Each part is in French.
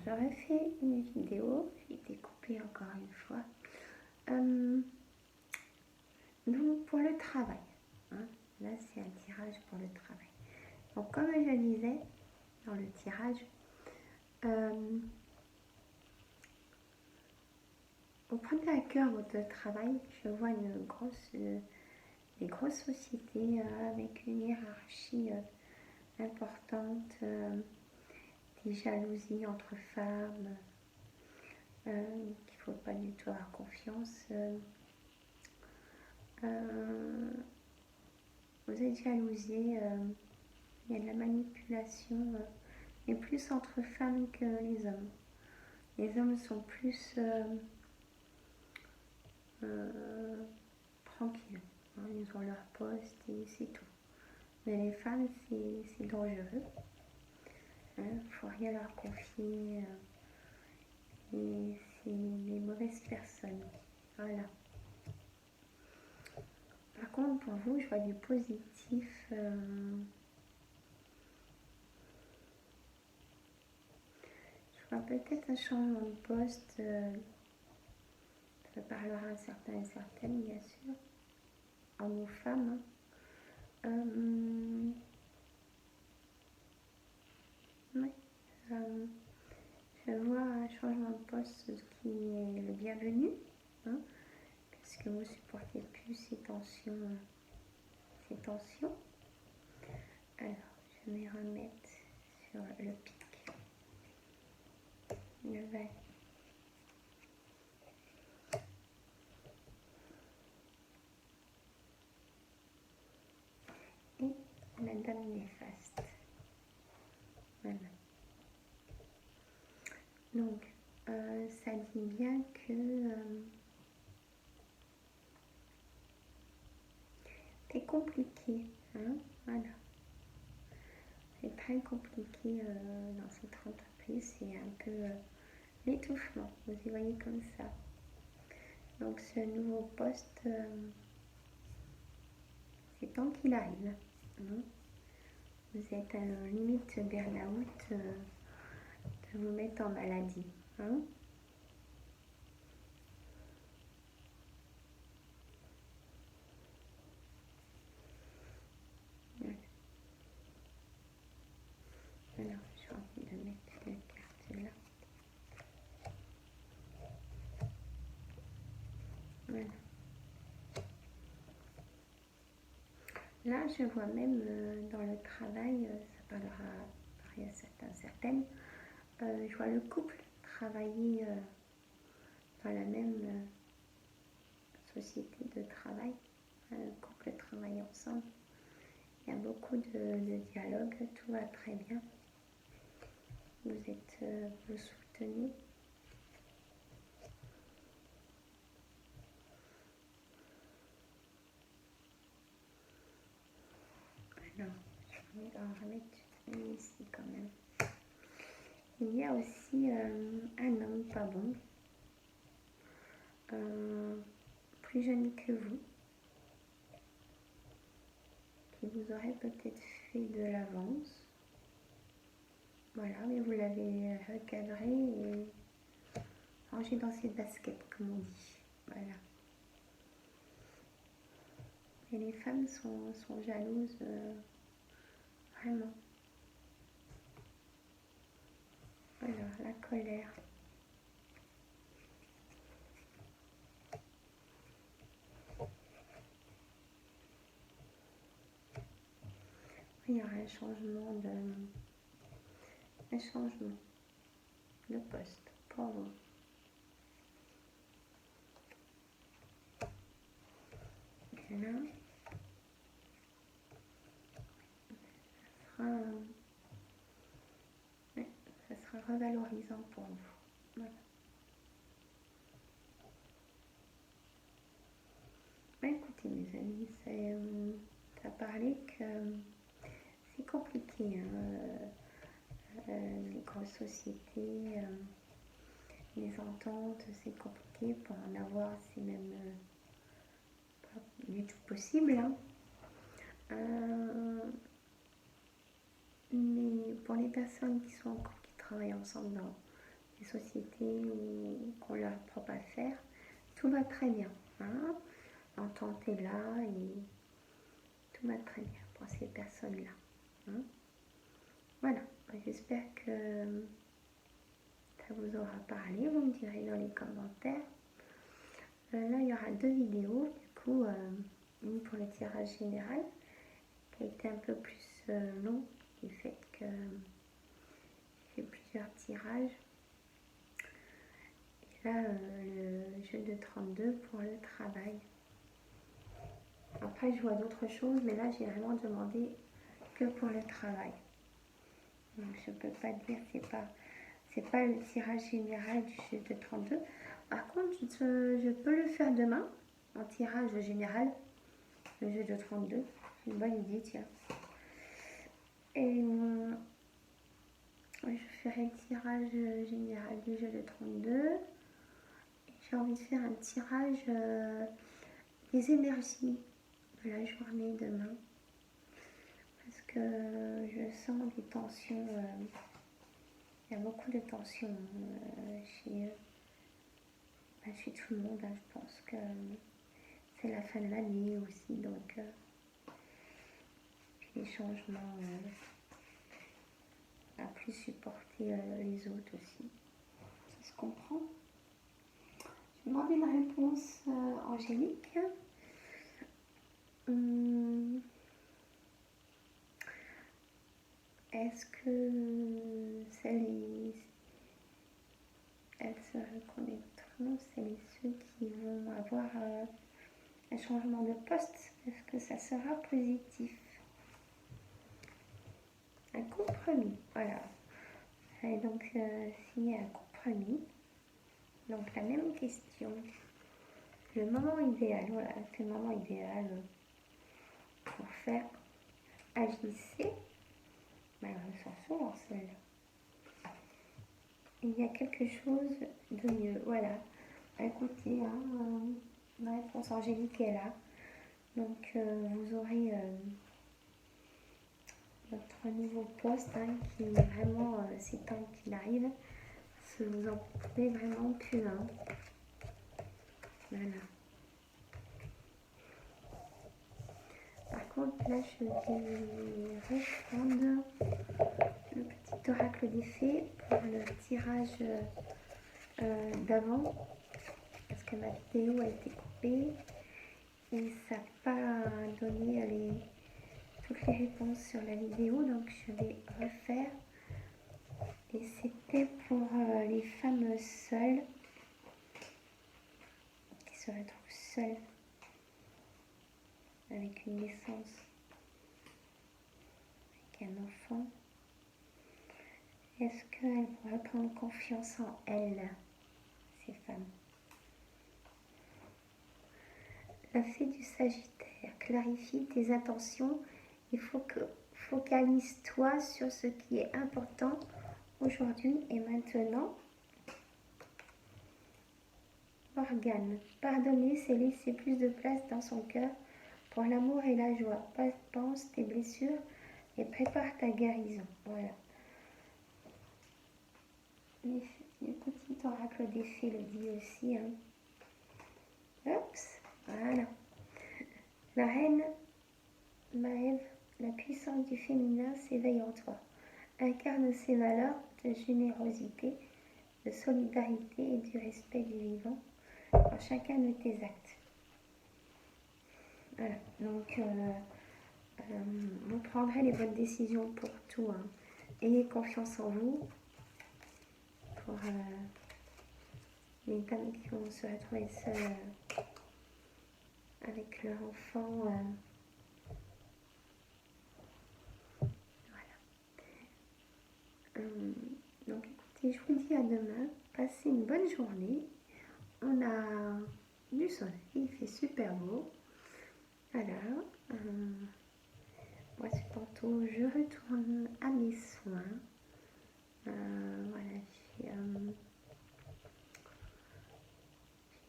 j'aurais fait une vidéo, j'ai été coupée encore une fois. Donc pour le travail, hein, là c'est un tirage pour le travail. Donc comme je disais dans le tirage, vous prenez à cœur votre travail. Je vois des grosses sociétés avec une hiérarchie importante, des jalousies entre femmes, qu'il ne faut pas du tout avoir confiance. Vous êtes jalousés, il y a de la manipulation, mais plus entre femmes que les hommes. Les hommes sont plus tranquilles, hein, ils ont leur poste et c'est tout. Mais les femmes, c'est dangereux. Il ne faut rien leur confier. Et c'est des mauvaises personnes. Voilà. Par contre, pour vous, je vois du positif. Je vois peut-être un changement de poste. Ça parlera à certains et certaines, bien sûr. Hommes ou femmes. Oui. Je vois un changement de poste, ce qui est le bienvenu. Hein, parce que vous supportez plus ces tensions. Alors, je vais remettre sur le pic. Le valet. Et la dame néfaste. Voilà. Donc, ça dit bien que c'est compliqué. Hein, voilà. C'est très compliqué dans cette entreprise. C'est un peu l'étouffement. Vous y voyez comme ça. Donc, ce nouveau poste, c'est tant qu'il arrive. Hein. Vous êtes à la limite burn-out de vous mettre en maladie. Hein. Alors, j'ai envie de mettre la carte là. Voilà. Là, je vois même dans le travail, ça parlera pareil à certaines, je vois le couple travailler dans la même société de travail. Le couple travaille ensemble. Il y a beaucoup de dialogue, tout va très bien. Vous soutenez. Alors, je vais en remettre une ici quand même. Il y a aussi un homme pas bon, plus jeune que vous, qui vous aurait peut-être fait de l'avance. Voilà, mais vous l'avez recadré et rangé dans ses baskets, comme on dit. Voilà. Et les femmes sont jalouses, vraiment. Alors, la colère. Il y aura un changement de poste pour vous. Et là, ça sera revalorisant pour vous. Voilà. Ben, écoutez mes amis, ça parlait que c'est compliqué, hein, les grosses sociétés, les ententes, c'est compliqué. Pour en avoir, c'est même pas du tout possible. Hein. Mais pour les personnes qui sont en couple, qui travaillent ensemble des sociétés ou qu'on leur propre à faire, tout va très bien. Hein. L'entente est là et tout va très bien pour ces personnes-là. Hein. Voilà, j'espère que ça vous aura parlé, vous me direz dans les commentaires. Là, il y aura 2 vidéos, du coup, une pour le tirage général, qui a été un peu plus long, du fait que j'ai fait plusieurs tirages. Et là, le jeu de 32 pour le travail. Après, je vois d'autres choses, mais là, j'ai vraiment demandé que pour le travail. Donc, je peux pas dire, c'est pas le tirage général du jeu de 32. Par contre, je peux le faire demain, en tirage général, le jeu de 32. C'est une bonne idée, tiens. Et je ferai le tirage général du jeu de 32. Et j'ai envie de faire un tirage des énergies de la journée demain. Parce que je sens des tensions. Il y a beaucoup de tensions chez tout le monde. Hein. Je pense que c'est la fin de l'année aussi. Donc, puis les changements, à plus supporter les autres aussi. Ça se comprend. Je vais demander une réponse angélique. Est-ce que elles se reconnecteront, c'est ceux qui vont avoir un changement de poste? Est-ce que ça sera positif? Un compromis, voilà. Et donc signer un compromis. Donc la même question. Le moment idéal, voilà, c'est le moment idéal pour faire agir. Mais elles sont souvent seules. Il y a quelque chose de mieux, voilà. Écoutez, hein, ma réponse angélique est là. Donc vous aurez votre nouveau poste hein, qui est vraiment, c'est temps qu'il arrive. Si vous en pouvez vraiment plus. Hein. Voilà. Par contre, là, je vais reprendre le petit oracle des fées pour le tirage d'avant. Parce que ma vidéo a été coupée et ça n'a pas donné toutes les réponses sur la vidéo. Donc, je vais refaire. Et c'était pour les femmes seules qui se retrouvent seules avec une naissance, avec un enfant. Est-ce qu'elles pourraient prendre confiance en elles, ces femmes? La fée du Sagittaire, clarifie tes intentions. Il faut que focalise-toi sur ce qui est important aujourd'hui et maintenant. Morgane, pardonner, c'est laisser plus de place dans son cœur pour l'amour et la joie. Pense tes blessures et prépare ta guérison. Voilà. Le petit oracle des fées le dit aussi. Hein. Oups, voilà. La reine Maëve, la puissance du féminin s'éveille en toi. Incarne ses valeurs de générosité, de solidarité et du respect du vivant dans chacun de tes actes. Voilà, donc vous prendrez les bonnes décisions pour tout. Hein. Ayez confiance en vous. Pour les dames qui vont se retrouver seules avec leur enfant. Voilà. Donc écoutez, je vous dis à demain. Passez une bonne journée. On a du soleil, il fait super beau. Voilà. Moi, c'est tantôt, je retourne à mes soins. Voilà, j'ai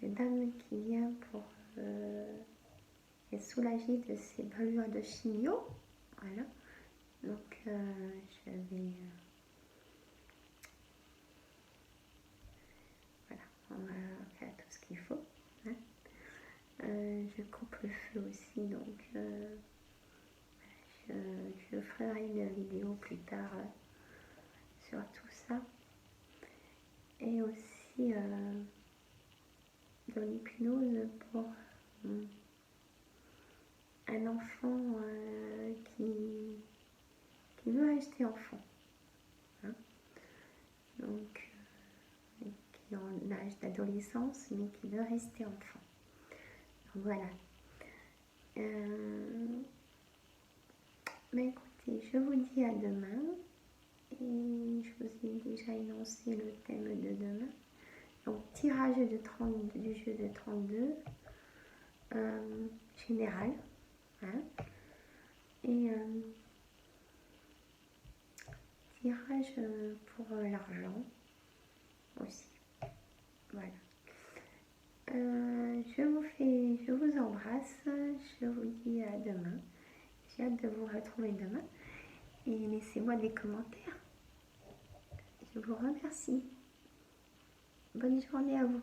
une dame qui vient pour être soulagée de ses brûlures de chimio. Voilà. Donc, je vais qu'il faut. Hein. Je coupe le feu aussi, donc je ferai une vidéo plus tard sur tout ça. Et aussi dans l'hypnose pour un enfant qui veut rester enfant. Hein. Donc, qui est en âge d'adolescence, mais qui veut rester enfant. Donc, voilà. Mais écoutez, je vous dis à demain. Et je vous ai déjà énoncé le thème de demain. Donc, tirage du jeu de 32, général. Hein, et tirage pour l'argent aussi. Voilà. Je vous embrasse. Je vous dis à demain. J'ai hâte de vous retrouver demain. Et laissez-moi des commentaires. Je vous remercie. Bonne journée à vous.